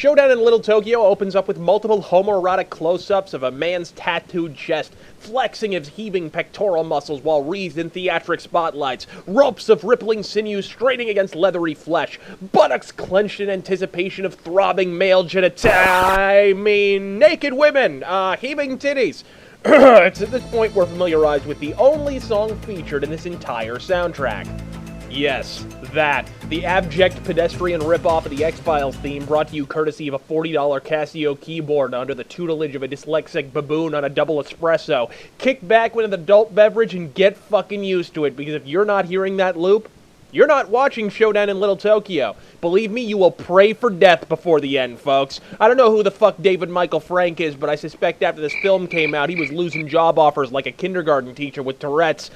Showdown in Little Tokyo opens up with multiple homoerotic close-ups of a man's tattooed chest, flexing his heaving pectoral muscles while wreathed in theatric spotlights, ropes of rippling sinews straining against leathery flesh, buttocks clenched in anticipation of throbbing male naked women, heaving titties. It's at this point we're familiarized with the only song featured in this entire soundtrack. Yes, that. The abject pedestrian ripoff of the X-Files theme brought to you courtesy of a $40 Casio keyboard under the tutelage of a dyslexic baboon on a double espresso. Kick back with an adult beverage and get fucking used to it, because if you're not hearing that loop, you're not watching Showdown in Little Tokyo. Believe me, you will pray for death before the end, folks. I don't know who the fuck David Michael Frank is, but I suspect after this film came out, he was losing job offers like a kindergarten teacher with Tourette's.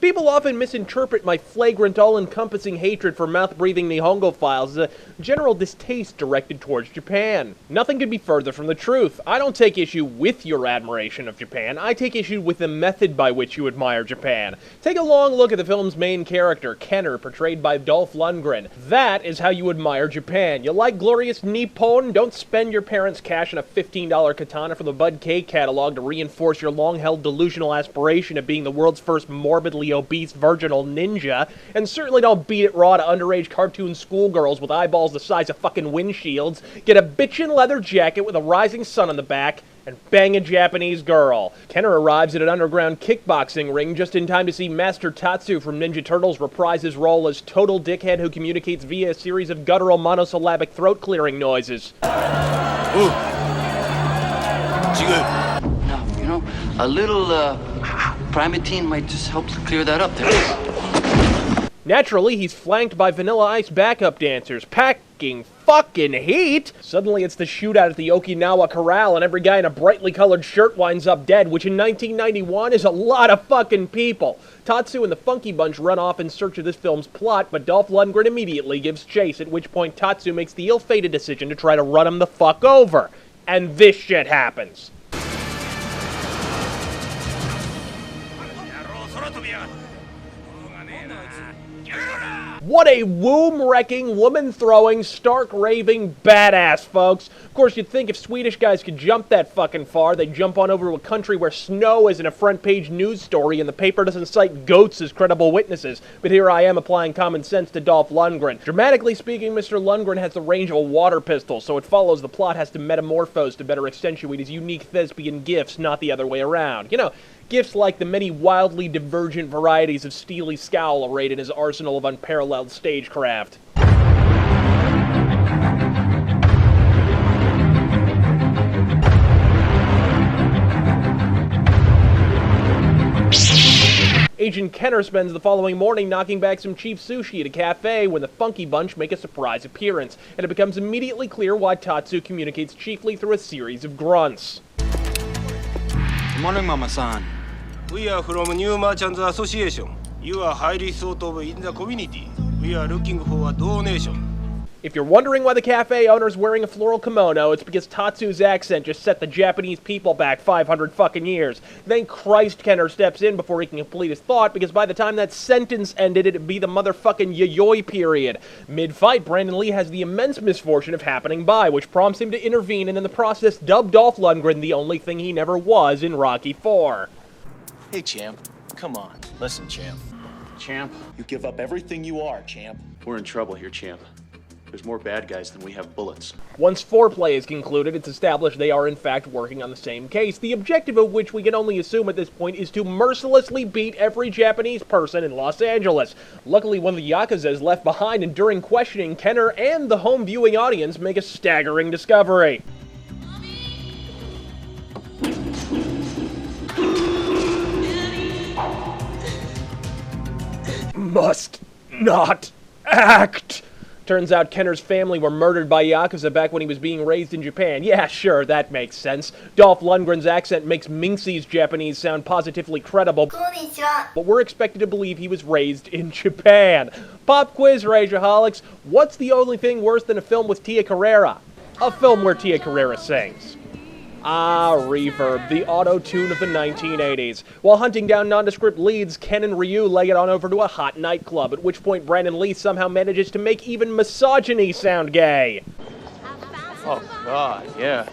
People often misinterpret my flagrant, all-encompassing hatred for mouth-breathing Nihongo-philes as a general distaste directed towards Japan. Nothing could be further from the truth. I don't take issue with your admiration of Japan. I take issue with the method by which you admire Japan. Take a long look at the film's main character, Kenner, portrayed by Dolph Lundgren. That is how you admire Japan. You like glorious Nippon? Don't spend your parents' cash on a $15 katana from the Bud K catalog to reinforce your long-held delusional aspiration of being the world's first morbidly obese virginal ninja, and certainly don't beat it raw to underage cartoon schoolgirls with eyeballs the size of fucking windshields, get a bitchin' leather jacket with a rising sun on the back, and bang a Japanese girl. Kenner arrives at an underground kickboxing ring just in time to see Master Tatsu from Ninja Turtles reprise his role as total dickhead who communicates via a series of guttural monosyllabic throat-clearing noises. Ooh. Now, you know, a little, Primatine might just help clear that up there. Naturally, he's flanked by Vanilla Ice backup dancers, packing fucking heat! Suddenly it's the shootout at the Okinawa Corral and every guy in a brightly colored shirt winds up dead, which in 1991 is a lot of fucking people. Tatsu and the Funky Bunch run off in search of this film's plot, but Dolph Lundgren immediately gives chase, at which point Tatsu makes the ill-fated decision to try to run him the fuck over. And this shit happens. What a womb-wrecking, woman-throwing, stark-raving badass, folks. Of course, you'd think if Swedish guys could jump that fucking far, they'd jump on over to a country where snow isn't a front-page news story and the paper doesn't cite goats as credible witnesses. But here I am applying common sense to Dolph Lundgren. Dramatically speaking, Mr. Lundgren has the range of a water pistol, so it follows the plot has to metamorphose to better accentuate his unique thespian gifts, not the other way around. You know, gifts like the many wildly divergent varieties of steely scowl arrayed in his arsenal of unparalleled stagecraft. Agent Kenner spends the following morning knocking back some cheap sushi at a cafe when the Funky Bunch make a surprise appearance, and it becomes immediately clear why Tatsu communicates chiefly through a series of grunts. Good morning, Mama-san. We are from New Merchants Association. You are highly thought of in the community. We are looking for a donation. If you're wondering why the cafe owner's wearing a floral kimono, it's because Tatsu's accent just set the Japanese people back 500 fucking years. Thank Christ Kenner steps in before he can complete his thought, because by the time that sentence ended, it'd be the motherfucking yayoi period. Mid-fight, Brandon Lee has the immense misfortune of happening by, which prompts him to intervene and in the process dub Dolph Lundgren the only thing he never was in Rocky IV. Hey, champ. Come on. Listen, champ. Champ, You give up everything you are, champ. we're in trouble here, champ. There's more bad guys than we have bullets. Once foreplay is concluded, it's established they are in fact working on the same case, the objective of which we can only assume at this point is to mercilessly beat every Japanese person in Los Angeles. Luckily, one of the Yakuza is left behind, and during questioning, Kenner and the home viewing audience make a staggering discovery. Must not act. Turns out Kenner's family were murdered by Yakuza back when he was being raised in Japan. Yeah, sure, that makes sense. Dolph Lundgren's accent makes Minxie's Japanese sound positively credible, but we're expected to believe he was raised in Japan. Pop quiz, Rageaholics. What's the only thing worse than a film with Tia Carrera? a film where Tia Carrere sings. Ah, Reverb, the auto-tune of the 1980s. While hunting down nondescript leads, Ken and Ryu leg it on over to a hot nightclub, at which point Brandon Lee somehow manages to make even misogyny sound gay. Oh, God, yeah.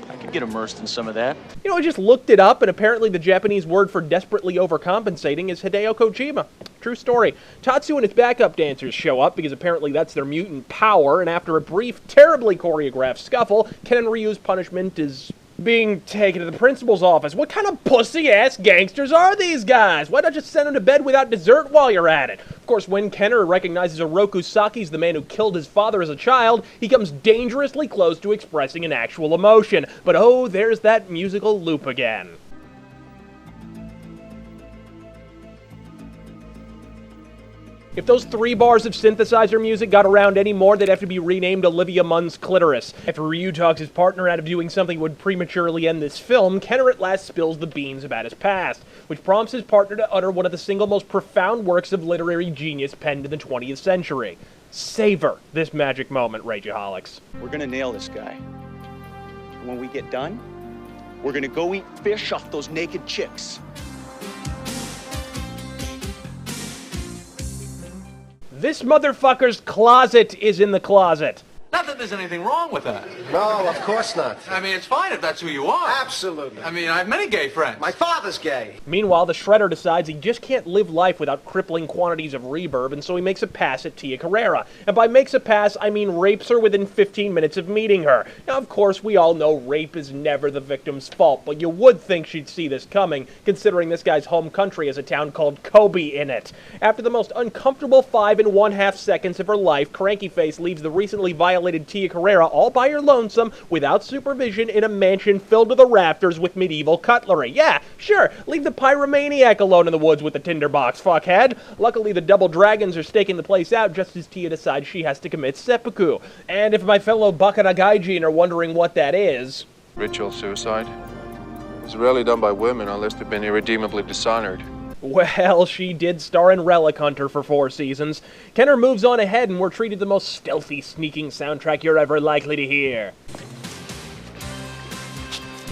I could get immersed in some of that. You know, I just looked it up, and apparently the Japanese word for desperately overcompensating is Hideo Kojima. True story. Tatsu and his backup dancers show up because apparently that's their mutant power, and after a brief, terribly choreographed scuffle, Ken and Ryu's punishment is being taken to the principal's office. What kind of pussy-ass gangsters are these guys? Why not just send them to bed without dessert while you're at it? Of course, when Kenner recognizes Oroku Saki's the man who killed his father as a child, he comes dangerously close to expressing an actual emotion. But oh, there's that musical loop again. If those 3 bars of synthesizer music got around anymore, they'd have to be renamed Olivia Munn's Clitoris. After Ryu talks his partner out of doing something that would prematurely end this film, Kenner at last spills the beans about his past, which prompts his partner to utter one of the single most profound works of literary genius penned in the 20th century. Savor this magic moment, Rageaholics. We're gonna nail this guy. And when we get done, we're gonna go eat fish off those naked chicks. This motherfucker's closet is in the closet. Not that there's anything wrong with that. No, of course not. I mean, it's fine if that's who you are. Absolutely. I mean, I have many gay friends. My father's gay. Meanwhile, the Shredder decides he just can't live life without crippling quantities of reverb, and so he makes a pass at Tia Carrere. And by makes a pass, I mean rapes her within 15 minutes of meeting her. Now, of course, we all know rape is never the victim's fault, but you would think she'd see this coming, considering this guy's home country has a town called Kobe in it. After the most uncomfortable 5 1/2 seconds of her life, Cranky Face leaves the recently violated Tia Carrere all by her lonesome, without supervision, in a mansion filled to the rafters with medieval cutlery. Yeah, sure, leave the pyromaniac alone in the woods with the tinderbox, fuckhead. Luckily, the double dragons are staking the place out just as Tia decides she has to commit seppuku. And if my fellow Bakara Gaijin are wondering what that is... Ritual suicide is rarely done by women unless they've been irredeemably dishonored. Well, she did star in Relic Hunter for 4 seasons. Kenner moves on ahead, and we're treated the most stealthy, sneaking soundtrack you're ever likely to hear.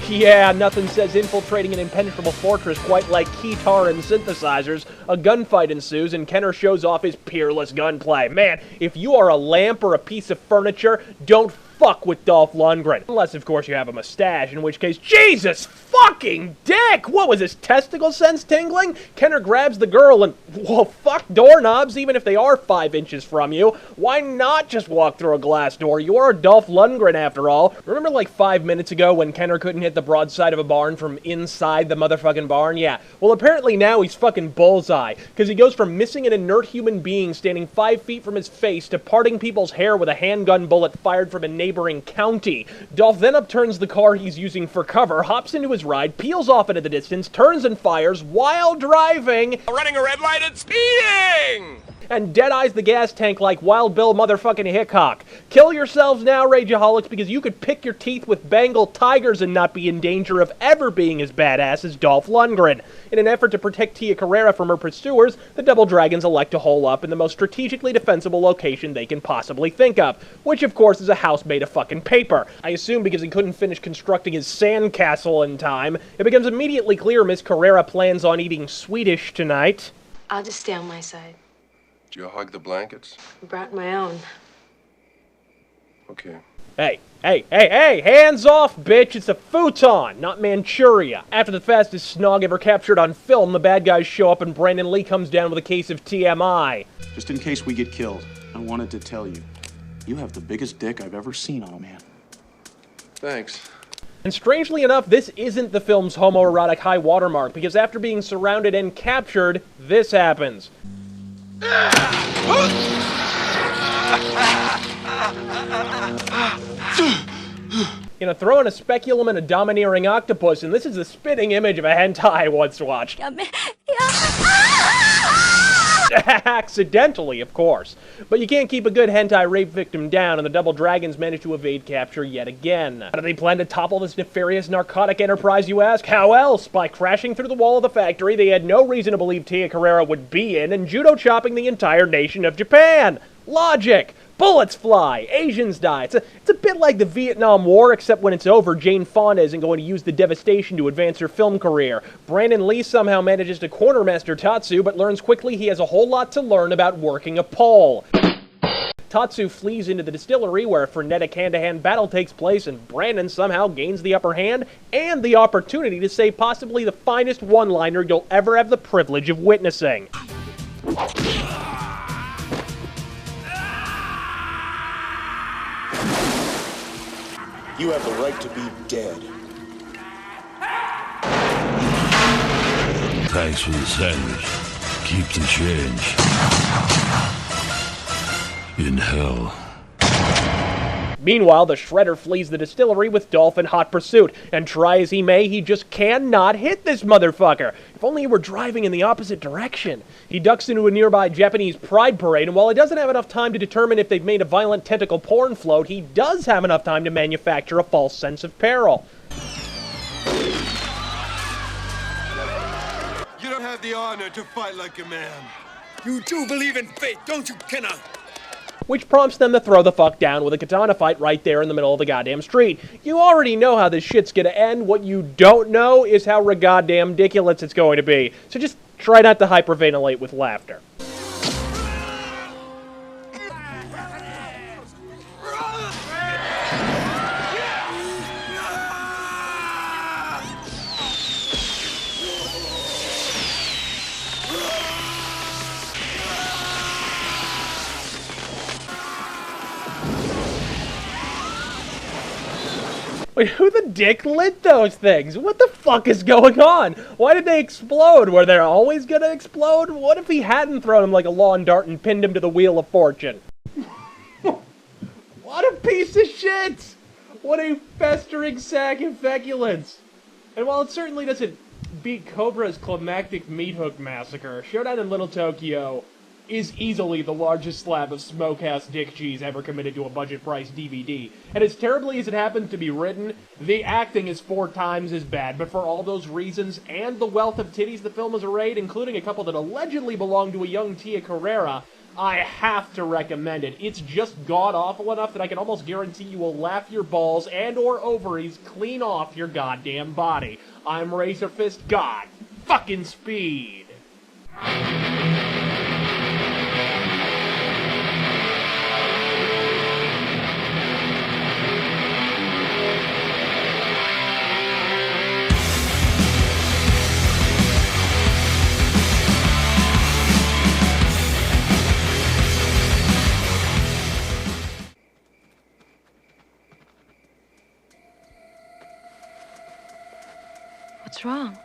Yeah, nothing says infiltrating an impenetrable fortress quite like keytar and synthesizers. A gunfight ensues, and Kenner shows off his peerless gunplay. Man, if you are a lamp or a piece of furniture, don't fuck with Dolph Lundgren. Unless, of course, you have a mustache, in which case, Jesus fucking dick! What was his testicle sense tingling? Kenner grabs the girl and, well, fuck doorknobs, even if they are 5 inches from you. Why not just walk through a glass door? You are Dolph Lundgren, after all. Remember like 5 minutes ago when Kenner couldn't hit the broadside of a barn from inside the motherfucking barn? Yeah. Well, apparently now he's fucking bullseye, because he goes from missing an inert human being standing 5 feet from his face to parting people's hair with a handgun bullet fired from a neighboring county. Dolph then upturns the car he's using for cover, hops into his ride, peels off into the distance, turns and fires while driving, Running a red light and speeding! and dead-eyes the gas tank like Wild Bill motherfucking Hickok. Kill yourselves now, Rageaholics, because you could pick your teeth with Bengal tigers and not be in danger of ever being as badass as Dolph Lundgren. In an effort to protect Tia Carrere from her pursuers, the Double Dragons elect to hole up in the most strategically defensible location they can possibly think of, which of course is a house made of fucking paper. I assume because he couldn't finish constructing his sandcastle in time. It becomes immediately clear Miss Carrere plans on eating Swedish tonight. I'll just stay on my side. Do you hug the blankets? I brought my own. Okay. Hey, hands off, bitch! It's a futon, not Manchuria. After the fastest snog ever captured on film, the bad guys show up and Brandon Lee comes down with a case of TMI. Just in case we get killed, I wanted to tell you, you have the biggest dick I've ever seen on a man. Thanks. And strangely enough, this isn't the film's homoerotic high watermark, because after being surrounded and captured, this happens. You know, throw in a speculum and a domineering octopus, and this is the spitting image of a hentai I once watched. Accidentally, of course. But you can't keep a good hentai rape victim down, and the Double Dragons manage to evade capture yet again. How do they plan to topple this nefarious narcotic enterprise, you ask? How else? By crashing through the wall of the factory they had no reason to believe Tia Carrere would be in, and judo chopping the entire nation of Japan. Logic! Bullets fly, Asians die. It's a bit like the Vietnam War, except when it's over, Jane Fonda isn't going to use the devastation to advance her film career. Brandon Lee somehow manages to corner Master Tatsu, but learns quickly he has a whole lot to learn about working a pole. Tatsu flees into the distillery where a frenetic hand-to-hand battle takes place, and Brandon somehow gains the upper hand and the opportunity to say possibly the finest one-liner you'll ever have the privilege of witnessing. You have the right to be dead. Thanks for the sandwich. Keep the change. In hell. Meanwhile, the Shredder flees the distillery with Dolph in hot pursuit, and try as he may, he just cannot hit this motherfucker. If only he were driving in the opposite direction. He ducks into a nearby Japanese pride parade, and while he doesn't have enough time to determine if they've made a violent tentacle porn float, he does have enough time to manufacture a false sense of peril. You don't have the honor to fight like a man. You do believe in fate, don't you, Kenna? Which prompts them to throw the fuck down with a katana fight right there in the middle of the goddamn street. You already know how this shit's gonna end. What you don't know is how goddamn ridiculous it's going to be. So just try not to hyperventilate with laughter. Wait, who the dick lit those things? What the fuck is going on? Why did they explode? Were they always gonna explode? What if he hadn't thrown him like a lawn dart and pinned him to the Wheel of Fortune? What a piece of shit! What a festering sack of feculence! And while it certainly doesn't beat Cobra's climactic meat hook massacre, Showdown in Little Tokyo is easily the largest slab of smokehouse dick cheese ever committed to a budget-priced DVD. And as terribly as it happens to be written, the acting is 4 times as bad, but for all those reasons and the wealth of titties the film has arrayed, including a couple that allegedly belong to a young Tia Carrera, I have to recommend it. It's just god-awful enough that I can almost guarantee you will laugh your balls and or ovaries clean off your goddamn body. I'm Razor Fist God. Fucking Speed. What's wrong?